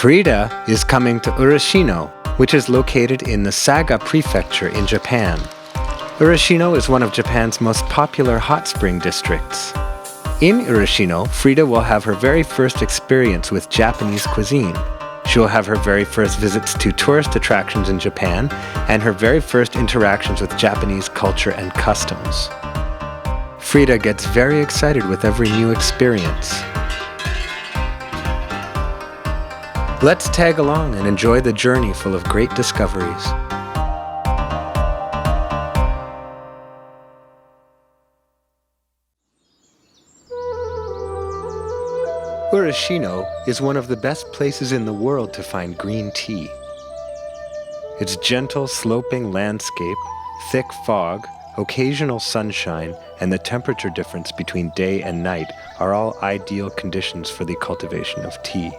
Frida is coming to Ureshino, which is located in the Saga Prefecture in Japan. Ureshino is one of Japan's most popular hot spring districts. In Ureshino, Frida will have her very first experience with Japanese cuisine. She will have her very first visits to tourist attractions in Japan and her very first interactions with Japanese culture and customs. Frida gets very excited with every new experience. Let's tag along and enjoy the journey full of great discoveries. Ureshino is one of the best places in the world to find green tea. Its gentle, sloping landscape, thick fog, occasional sunshine, and the temperature difference between day and night are all ideal conditions for the cultivation of tea.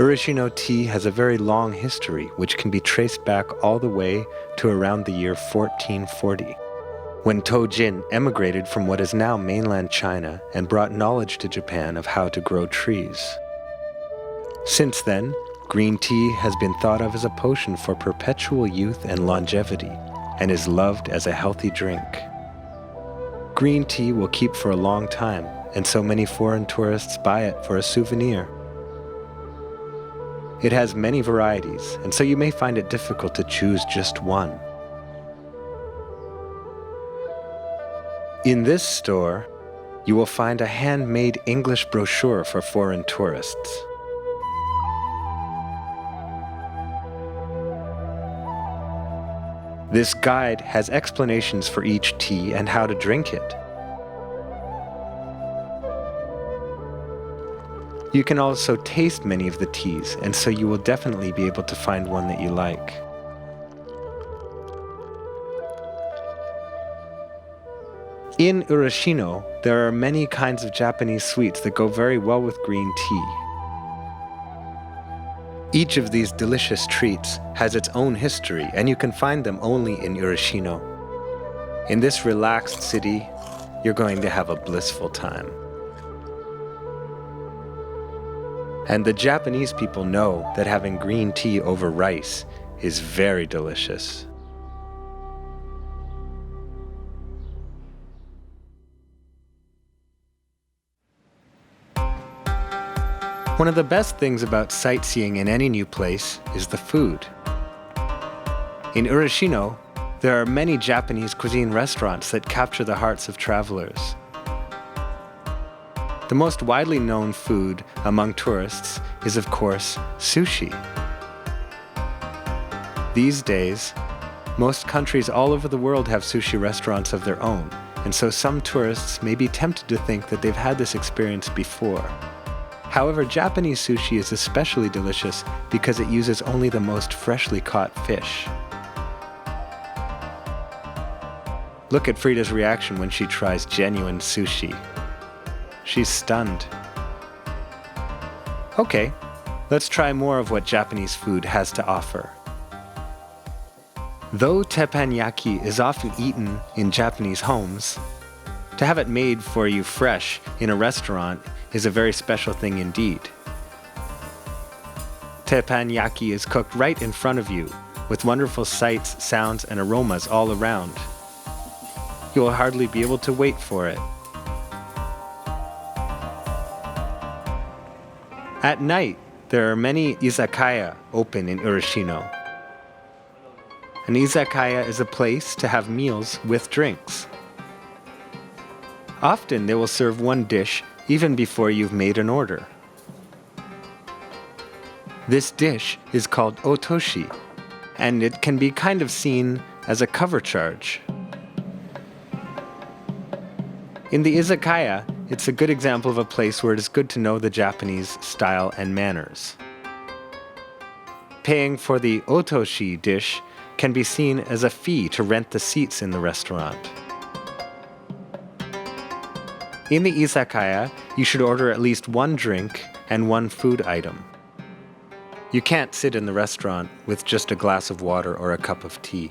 Ureshino tea has a very long history, which can be traced back all the way to around the year 1440, when Tojin emigrated from what is now mainland China and brought knowledge to Japan of how to grow trees. Since then, green tea has been thought of as a potion for perpetual youth and longevity, and is loved as a healthy drink. Green tea will keep for a long time, and so many foreign tourists buy it for a souvenir. It has many varieties, and so you may find it difficult to choose just one. In this store, you will find a handmade English brochure for foreign tourists. This guide has explanations for each tea and how to drink it. You can also taste many of the teas, and so you will definitely be able to find one that you like. In Ureshino, there are many kinds of Japanese sweets that go very well with green tea. Each of these delicious treats has its own history, and you can find them only in Ureshino. In this relaxed city, you're going to have a blissful time. And the Japanese people know that having green tea over rice is very delicious. One of the best things about sightseeing in any new place is the food. In Ureshino, there are many Japanese cuisine restaurants that capture the hearts of travelers. The most widely known food among tourists is, of course, sushi. These days, most countries all over the world have sushi restaurants of their own, and so some tourists may be tempted to think that they've had this experience before. However, Japanese sushi is especially delicious because it uses only the most freshly caught fish. Look at Frida's reaction when she tries genuine sushi. She's stunned. Okay, let's try more of what Japanese food has to offer. Though teppanyaki is often eaten in Japanese homes, to have it made for you fresh in a restaurant is a very special thing indeed. Teppanyaki is cooked right in front of you, with wonderful sights, sounds, and aromas all around. You will hardly be able to wait for it. At night, there are many izakaya open in Ureshino. An izakaya is a place to have meals with drinks. Often they will serve one dish even before you've made an order. This dish is called otoshi, and it can be kind of seen as a cover charge. In the izakaya, it's a good example of a place where it is good to know the Japanese style and manners. Paying for the otoshi dish can be seen as a fee to rent the seats in the restaurant. In the izakaya, you should order at least one drink and one food item. You can't sit in the restaurant with just a glass of water or a cup of tea.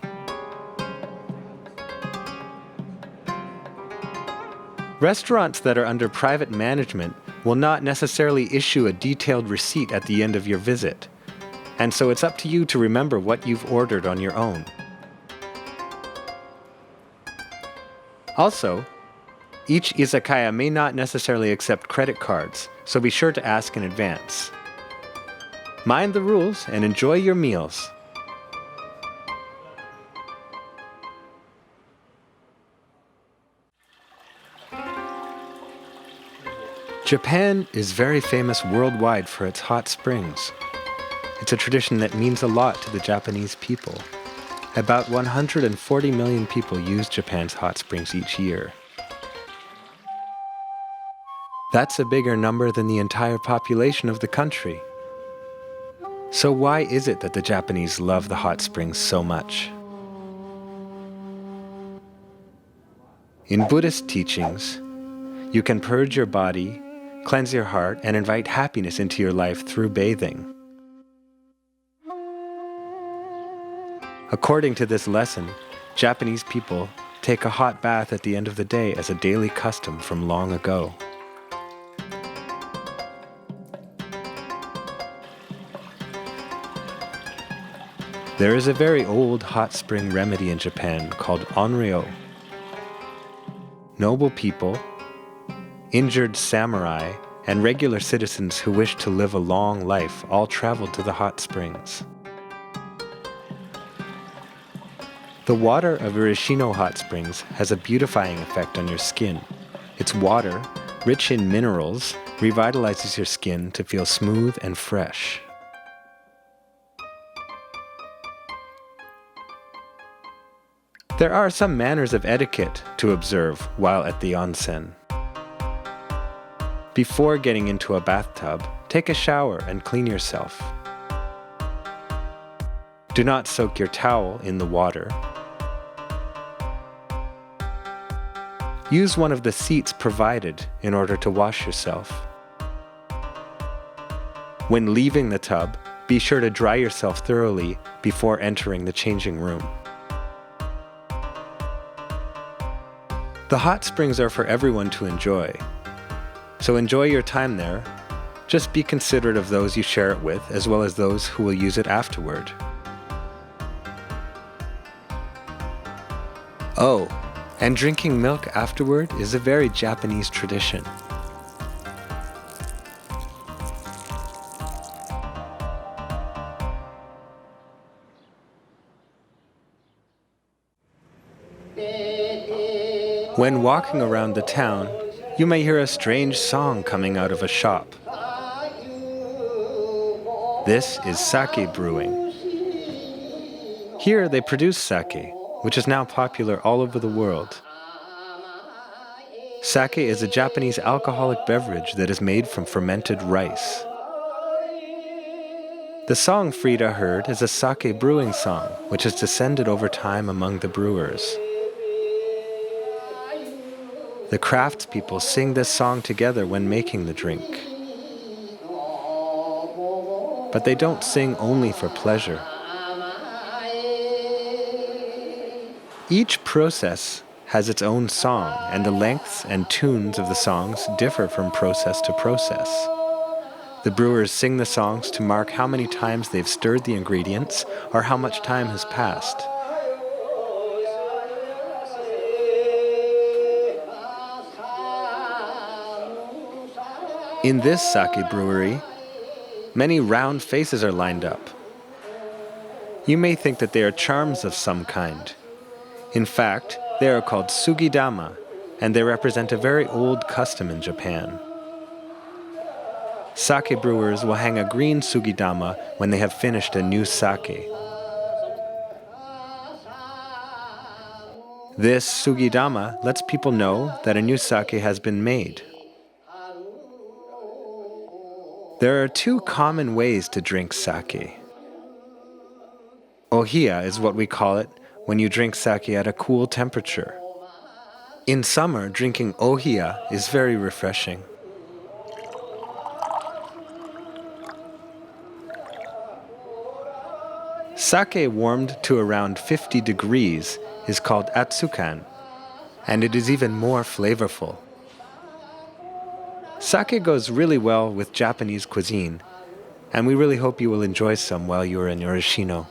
Restaurants that are under private management will not necessarily issue a detailed receipt at the end of your visit, and so it's up to you to remember what you've ordered on your own. Also, each izakaya may not necessarily accept credit cards, so be sure to ask in advance. Mind the rules and enjoy your meals. Japan is very famous worldwide for its hot springs. It's a tradition that means a lot to the Japanese people. About 140 million people use Japan's hot springs each year. That's a bigger number than the entire population of the country. So why is it that the Japanese love the hot springs so much? In Buddhist teachings, you can purge your body, cleanse your heart, and invite happiness into your life through bathing. According to this lesson, Japanese people take a hot bath at the end of the day as a daily custom from long ago. There is a very old hot spring remedy in Japan called onryo. Noble people, injured samurai, and regular citizens who wish to live a long life all traveled to the hot springs. The water of Ureshino hot springs has a beautifying effect on your skin. Its water, rich in minerals, revitalizes your skin to feel smooth and fresh. There are some manners of etiquette to observe while at the onsen. Before getting into a bathtub, take a shower and clean yourself. Do not soak your towel in the water. Use one of the seats provided in order to wash yourself. When leaving the tub, be sure to dry yourself thoroughly before entering the changing room. The hot springs are for everyone to enjoy. So enjoy your time there. Just be considerate of those you share it with, as well as those who will use it afterward. Oh, and drinking milk afterward is a very Japanese tradition. When walking around the town, you may hear a strange song coming out of a shop. This is sake brewing. Here they produce sake, which is now popular all over the world. Sake is a Japanese alcoholic beverage that is made from fermented rice. The song Frida heard is a sake brewing song, which has descended over time among the brewers. The craftspeople sing this song together when making the drink. But they don't sing only for pleasure. Each process has its own song, and the lengths and tunes of the songs differ from process to process. The brewers sing the songs to mark how many times they've stirred the ingredients or how much time has passed. In this sake brewery, many round faces are lined up. You may think that they are charms of some kind. In fact, they are called sugidama, and they represent a very old custom in Japan. Sake brewers will hang a green sugidama when they have finished a new sake. This sugidama lets people know that a new sake has been made. There are two common ways to drink sake. Ohiya is what we call it when you drink sake at a cool temperature. In summer, drinking ohiya is very refreshing. Sake warmed to around 50 degrees is called atsukan, and it is even more flavorful. Sake goes really well with Japanese cuisine, and we really hope you will enjoy some while you are in Ureshino.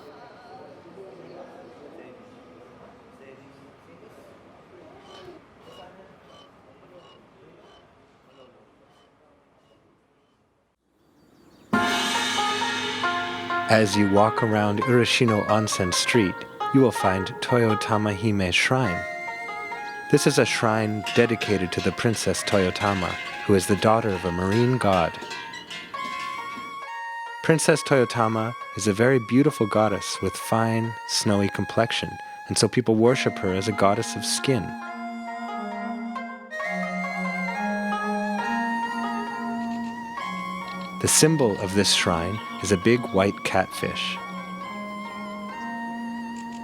As you walk around Ureshino Onsen Street, you will find Toyotama Hime Shrine. This is a shrine dedicated to the Princess Toyotama, who is the daughter of a marine god. Princess Toyotama is a very beautiful goddess with fine, snowy complexion, and so people worship her as a goddess of skin. The symbol of this shrine is a big white catfish.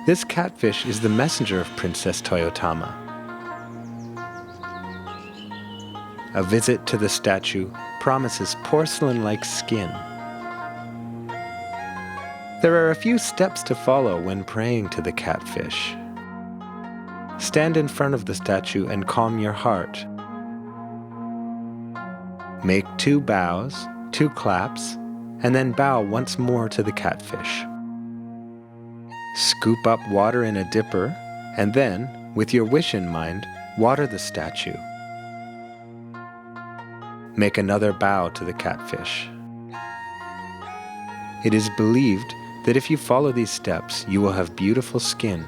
This catfish is the messenger of Princess Toyotama. A visit to the statue promises porcelain-like skin. There are a few steps to follow when praying to the catfish. Stand in front of the statue and calm your heart. Make 2 bows, 2 claps, and then bow once more to the catfish. Scoop up water in a dipper, and then, with your wish in mind, water the statue. Make another bow to the catfish. It is believed that if you follow these steps, you will have beautiful skin.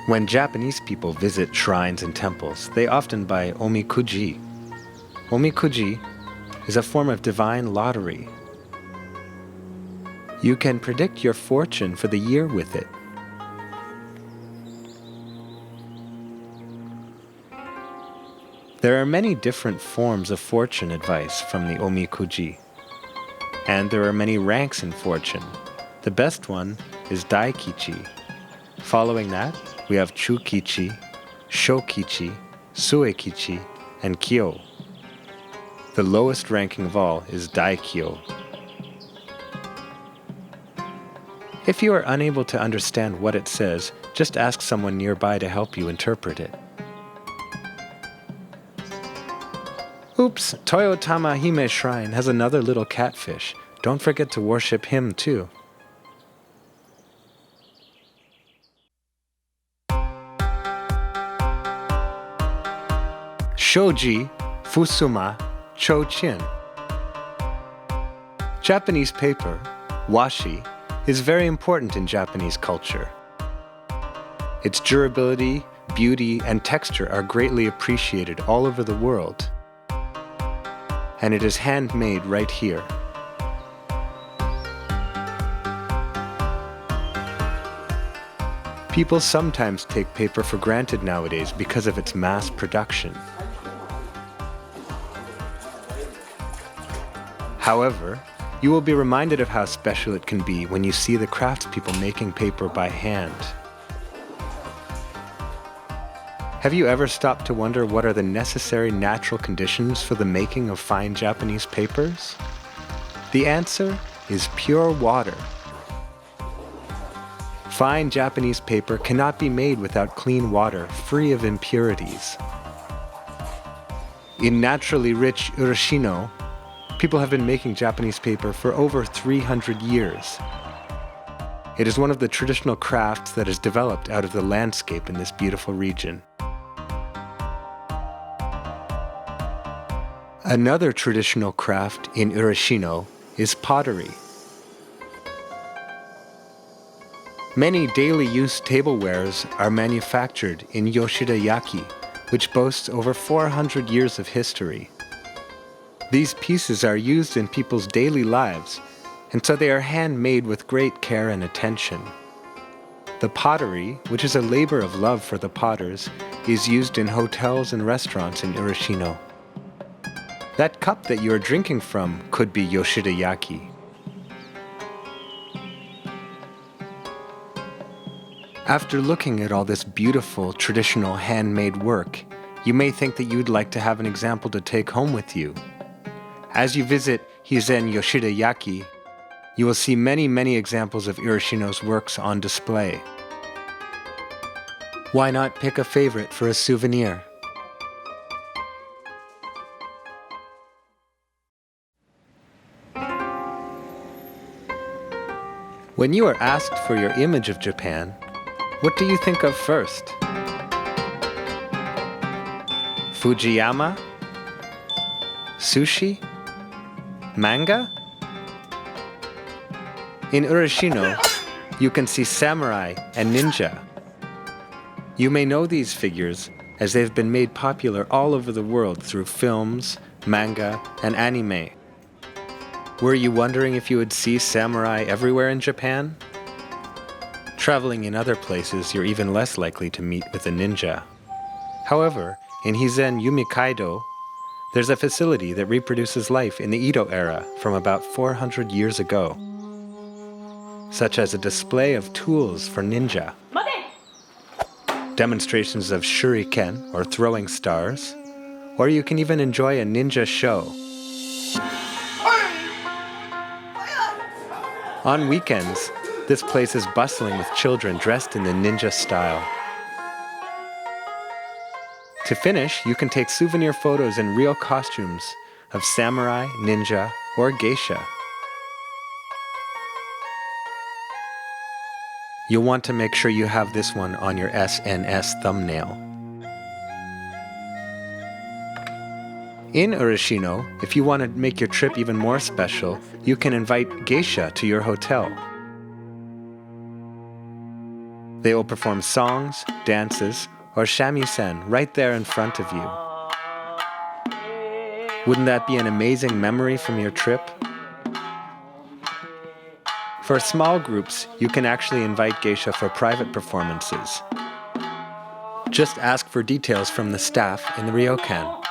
When Japanese people visit shrines and temples, they often buy omikuji. Omikuji is a form of divine lottery. You can predict your fortune for the year with it. There are many different forms of fortune advice from the omikuji, and there are many ranks in fortune. The best one is daikichi. Following that, we have chukichi, shokichi, suekichi, and kyo. The lowest ranking of all is daikyo. If you are unable to understand what it says, just ask someone nearby to help you interpret it. Oops, Toyotama Hime Shrine has another little catfish. Don't forget to worship him too. Shoji, Fusuma, Chochin. Japanese paper, washi, is very important in Japanese culture. Its durability, beauty, and texture are greatly appreciated all over the world. And it is handmade right here. People sometimes take paper for granted nowadays because of its mass production. However, you will be reminded of how special it can be when you see the craftspeople making paper by hand. Have you ever stopped to wonder what are the necessary natural conditions for the making of fine Japanese papers? The answer is pure water. Fine Japanese paper cannot be made without clean water, free of impurities. In naturally rich Ureshino, people have been making Japanese paper for over 300 years. It is one of the traditional crafts that is developed out of the landscape in this beautiful region. Another traditional craft in Ureshino is pottery. Many daily use tablewares are manufactured in Yoshida-yaki, which boasts over 400 years of history. These pieces are used in people's daily lives, and so they are handmade with great care and attention. The pottery, which is a labor of love for the potters, is used in hotels and restaurants in Ureshino. That cup that you are drinking from could be Yoshida-yaki. After looking at all this beautiful, traditional handmade work, you may think that you'd like to have an example to take home with you. As you visit Hizen Yoshida-yaki, you will see many examples of Ureshino's works on display. Why not pick a favorite for a souvenir? When you are asked for your image of Japan, what do you think of first? Fujiyama? Sushi? Manga? In Ureshino, you can see samurai and ninja. You may know these figures as they've been made popular all over the world through films, manga, and anime. Were you wondering if you would see samurai everywhere in Japan? Traveling in other places, you're even less likely to meet with a ninja. However, in Hizen Yumikaido, there's a facility that reproduces life in the Edo era from about 400 years ago, such as a display of tools for ninja, demonstrations of shuriken or throwing stars, or you can even enjoy a ninja show. On weekends, this place is bustling with children dressed in the ninja style. To finish, you can take souvenir photos in real costumes of samurai, ninja, or geisha. You'll want to make sure you have this one on your SNS thumbnail. In Ureshino, if you want to make your trip even more special, you can invite geisha to your hotel. They will perform songs, dances, or shamisen right there in front of you. Wouldn't that be an amazing memory from your trip? For small groups, you can actually invite geisha for private performances. Just ask for details from the staff in the ryokan.